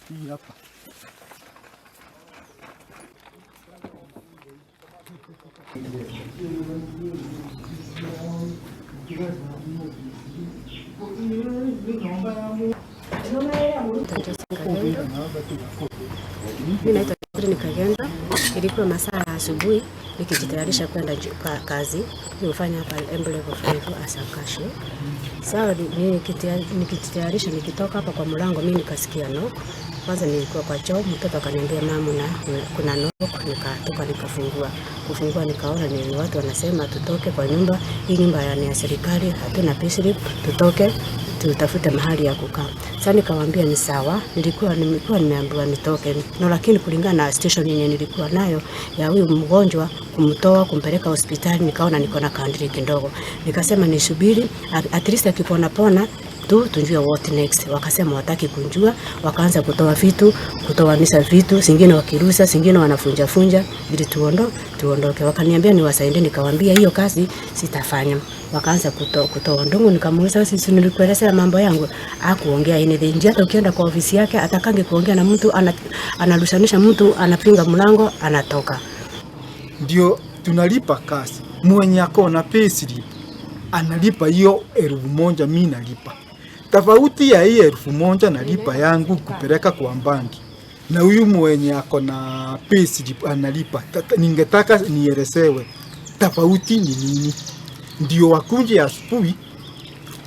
Hii hapa. Mimi naitwa Catherine Kagenda. Ilikuwa masaa ya asubuhi nikijitayarisha kwenda kazi. Nimefanya hapa Emblem of Life as a cashier. Sawa, nikijitayarisha nikitoka hapa kwa mlango mimi nikasikia knock. Kwanza nilikuwa kwa choo, mtoto akaniambia mama na kuna knock, nikatoka nikafungua. Kufungua nikaona ni watu wanasema tutoke kwa nyumba. Hii nyumba ni ya serikali, hatuna payslip, tutoke tutafute mahali ya kukaa. Sasa nikawaambia ni sawa, nilikuwa nimeambiwa nitoke. No, lakini kulingana na station yenye nilikuwa nayo ya huyu mgonjwa kumtoa kumpeleka hospitali, nikaona niko na kandiri kidogo. Nikasema nisubiri at least akipona tujue what next. Wakasema wataki kunjua, wakaanza kutoanisha vitu, singine wakirusa, singine wanafunja ili tuondoke. Wakaniambia niwasaidie, nikawaambia hiyo kazi sitafanya. Wakaanza kutoa ndungu, nikamuuliza sisi nilikuelezea mambo yangu, hakuongea anything. Hata ukienda kwa ofisi yake atakange kuongea na mtu, analushanisha mtu, anapinga mlango, anatoka. Ndio tunalipa kazi. Mwenye ako na payslip analipa hiyo 1,000, mimi nalipa. Tofauti ya hii 1,000 nalipa yangu kupeleka kwa banki. Na huyu mwenye ako na payslip analipa. Ningetaka nielezewe tofauti ni nini? Ndio wakunje asubuhi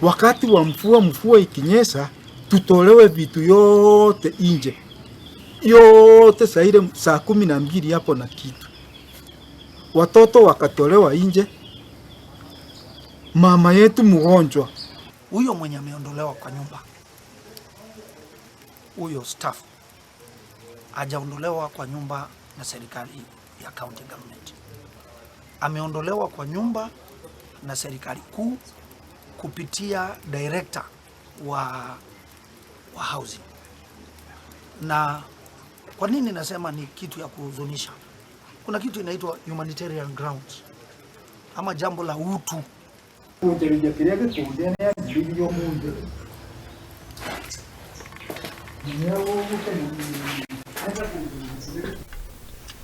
wakati wa mvua ikinyesha tutolewe vitu yote nje. Yote saa 12 hapo na kitu. Watoto wakatolewa nje. Mama yetu mgonjwa huyo mwenye ameondolewa kwa nyumba, huyo staff hajaondolewa kwa nyumba na serikali ya county government. Ameondolewa kwa nyumba na serikali kuu kupitia director wa housing. Na kwa nini nasema ni kitu ya kuhuzunisha? Kuna kitu inaitwa humanitarian grounds ama jambo la utu.